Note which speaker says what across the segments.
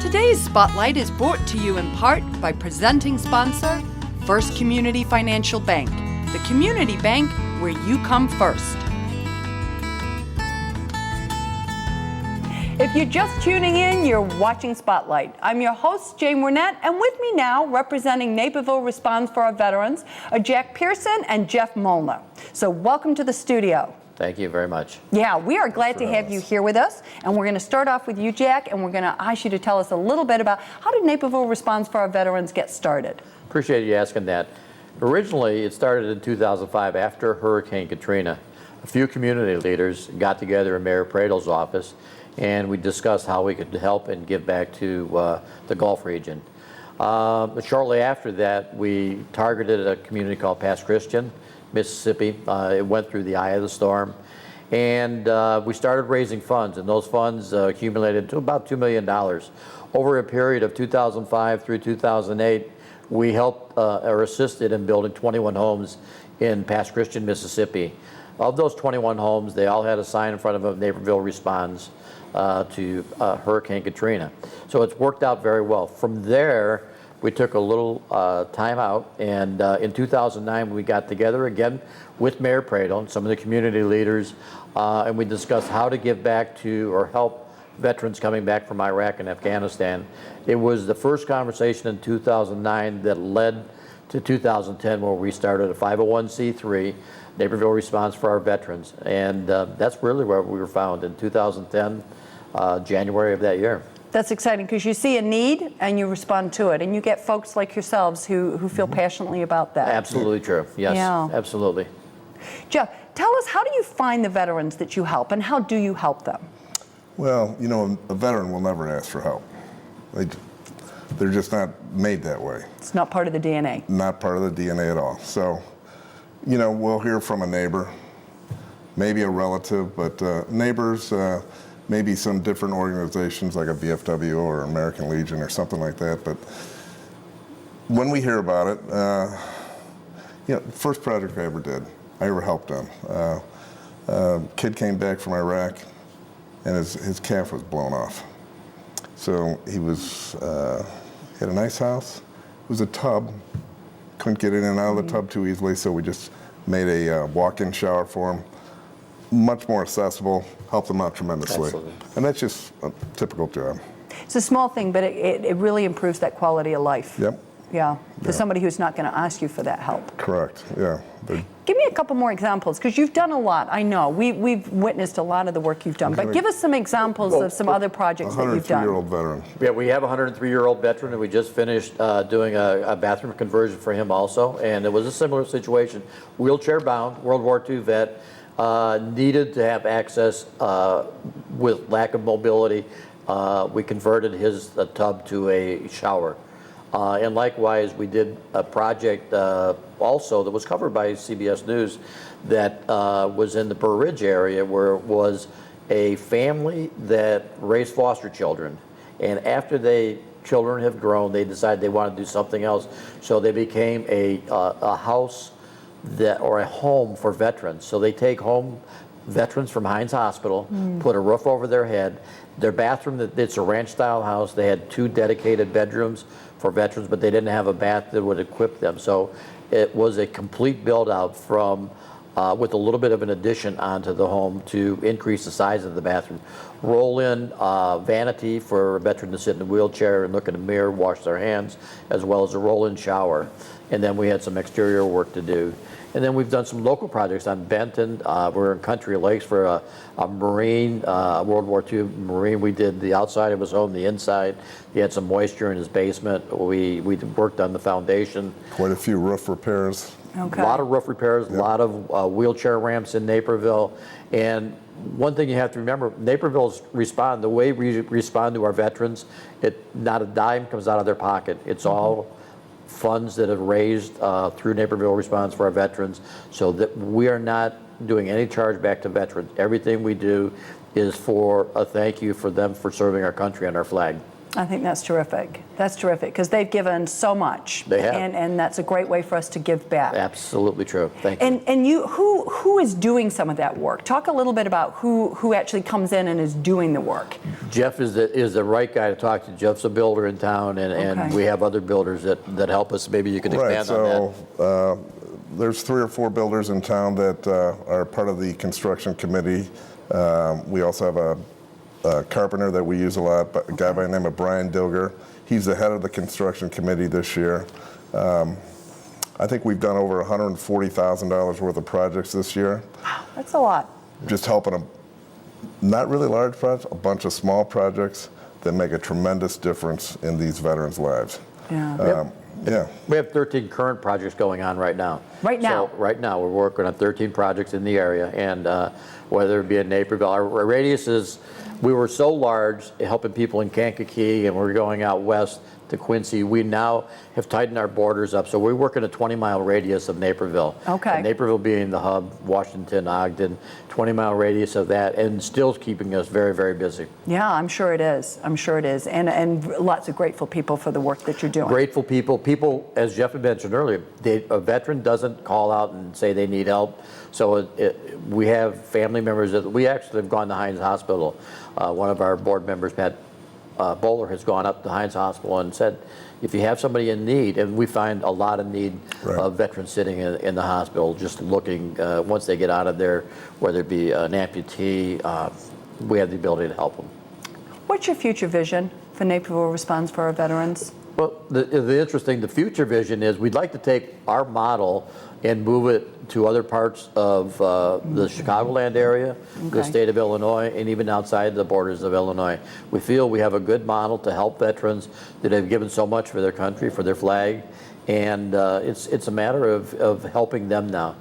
Speaker 1: Today's Spotlight is brought to you in part by presenting sponsor, First Community Financial Bank, the community bank where you come first. If you're just tuning in, you're watching Spotlight. I'm your host, Jane Wernette, and with me now, representing Naperville Responds for Our Veterans, are Jack Pearson and Jeff Molnar. So welcome to the studio.
Speaker 2: Thank you very much.
Speaker 1: Yeah, we are glad to have you here with us, and we're going to start off with you, Jack, and we're going to ask you to tell us a little bit about how did Naperville Responds for Our Veterans get started?
Speaker 2: Appreciate you asking that. Originally, it started in 2005 after Hurricane Katrina. A few community leaders got together in Mayor Pradel's office, and we discussed how we could help and give back to the Gulf region. Shortly after that, we targeted a community called Pass Christian, Mississippi. It went through the eye of the storm, and we started raising funds, and those funds accumulated to about $2 million. Over a period of 2005 through 2008, we helped or assisted in building 21 homes in Pass Christian, Mississippi. Of those 21 homes, they all had a sign in front of them, Naperville Responds to Hurricane Katrina. So it's worked out very well. From there, we took a little time out, and in 2009, we got together again with Mayor Pradel and some of the community leaders, and we discussed how to give back to or help veterans coming back from Iraq and Afghanistan. It was the first conversation in 2009 that led to 2010, where we started a 501c3, Naperville Responds for Our Veterans, and that's really where we were found in 2010, January of that year.
Speaker 1: That's exciting because you see a need and you respond to it, and you get folks like yourselves who feel passionately about that.
Speaker 2: Absolutely true. Yes,
Speaker 1: yeah.
Speaker 2: Absolutely.
Speaker 1: Jeff, tell us, how do you find the veterans that you help, and how do you help them?
Speaker 3: Well, you know, a veteran will never ask for help. They're just not made that way.
Speaker 1: It's not part of the DNA.
Speaker 3: Not part of the DNA at all. So, you know, we'll hear from a neighbor, maybe a relative, but neighbors, maybe some different organizations like a VFW or American Legion or something like that. But when we hear about it, you know, first project I ever did, I ever helped them. Kid came back from Iraq, and his calf was blown off. So he was had a nice house. It was a tub. Couldn't get in and out of the tub too easily, so we just made a walk-in shower for him. Much more accessible, helped them out tremendously.
Speaker 2: Absolutely.
Speaker 3: And that's just a typical job.
Speaker 1: It's a small thing, but it really improves that quality of life.
Speaker 3: Yep.
Speaker 1: Yeah, for somebody who's not going to ask you for that help.
Speaker 3: Correct, yeah.
Speaker 1: Give me a couple more examples, because you've done a lot. I know, we've witnessed a lot of the work you've done, but give us some examples of some other projects that you've done.
Speaker 3: 103-year-old veteran.
Speaker 2: Yeah, we have a 103-year-old veteran, and we just finished doing a bathroom conversion for him also, and it was a similar situation. Wheelchair-bound, World War II vet, needed to have access with lack of mobility. We converted his tub to a shower. And likewise, we did a project also that was covered by CBS News that was in the Burr Ridge area, where it was a family that raised foster children. And after children have grown, they decided they wanted to do something else. So they became a house or a home for veterans. So they take home veterans from Hines Hospital, put a roof over their head. Their bathroom, it's a ranch-style house. They had 2 dedicated bedrooms for veterans, but they didn't have a bath that would equip them. So it was a complete build-out from, with a little bit of an addition onto the home to increase the size of the bathroom. Roll-in vanity for a veteran to sit in a wheelchair and look in a mirror, wash their hands, as well as a roll-in shower. And then we had some exterior work to do. And then we've done some local projects on Benton. We're in Country Lakes for a Marine, World War II Marine. We did the outside of his home, the inside. He had some moisture in his basement. We worked on the foundation.
Speaker 3: Quite a few roof repairs.
Speaker 1: Okay.
Speaker 2: A lot of roof repairs, a lot of wheelchair ramps in Naperville. And one thing you have to remember, Naperville's the way we respond to our veterans, not a dime comes out of their pocket. It's all funds that have raised through Naperville Responds for Our Veterans, so that we are not doing any charge back to veterans. Everything we do is for a thank you for them for serving our country and our flag.
Speaker 1: I think that's terrific. That's terrific because they've given so much.
Speaker 2: They have.
Speaker 1: And that's a great way for us to give back.
Speaker 2: Absolutely true. Thank you.
Speaker 1: And you, who is doing some of that work? Talk a little bit about who actually comes in and is doing the work.
Speaker 2: Jeff is the right guy to talk to. Jeff's a builder in town, and
Speaker 1: Okay.
Speaker 2: we have other builders that help us. Maybe you could expand on that.
Speaker 3: So there's 3 or 4 builders in town that are part of the construction committee. We also have a carpenter that we use a lot, a guy by the name of Brian Dilger. He's the head of the construction committee this year. I think we've done over $140,000 worth of projects this year.
Speaker 1: Wow, that's a lot.
Speaker 3: Just helping them, not really large projects, a bunch of small projects that make a tremendous difference in these veterans' lives.
Speaker 1: Yeah.
Speaker 3: Yeah.
Speaker 2: We have 13 current projects going on right now.
Speaker 1: Right now?
Speaker 2: So right now, we're working on 13 projects in the area, and whether it be in Naperville, our radius is, we were so large, helping people in Kankakee, and we're going out west to Quincy. We now have tightened our borders up, so we work in a 20-mile radius of Naperville.
Speaker 1: Okay.
Speaker 2: And Naperville being the hub, Washington, Ogden, 20-mile radius of that, and still keeping us very, very busy.
Speaker 1: Yeah, I'm sure it is. I'm sure it is. And lots of grateful people for the work that you're doing.
Speaker 2: Grateful people, as Jeff had mentioned earlier, a veteran doesn't call out and say they need help. So we have family members that we actually have gone to Hines Hospital. One of our board members, Pat Bowler, has gone up to Hines Hospital and said, if you have somebody in need, and we find a lot of need of veterans sitting in the hospital, just looking, once they get out of there, whether it be an amputee, we have the ability to help them.
Speaker 1: What's your future vision for Naperville Responds for Our Veterans?
Speaker 2: Well, the future vision is we'd like to take our model and move it to other parts of the Chicagoland area, the state of Illinois, and even outside the borders of Illinois. We feel we have a good model to help veterans that have given so much for their country, for their flag, and it's a matter of helping them now.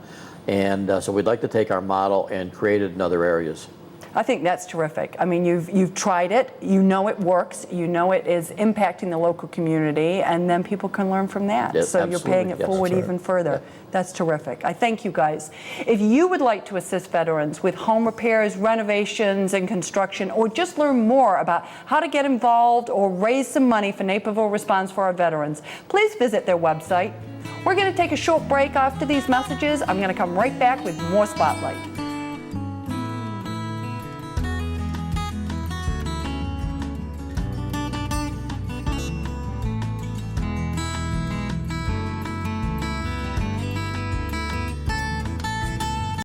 Speaker 2: And so we'd like to take our model and create it in other areas.
Speaker 1: I think that's terrific. I mean, you've tried it, you know it works, you know it is impacting the local community, and then people can learn from that.
Speaker 2: Yes,
Speaker 1: so
Speaker 2: absolutely.
Speaker 1: You're paying it
Speaker 2: Yes,
Speaker 1: forward
Speaker 3: that's right.
Speaker 1: even further. That's terrific. I thank you guys. If you would like to assist veterans with home repairs, renovations, and construction, or just learn more about how to get involved or raise some money for Naperville Responds for Our Veterans, please visit their website. We're going to take a short break after these messages. I'm going to come right back with more Spotlight.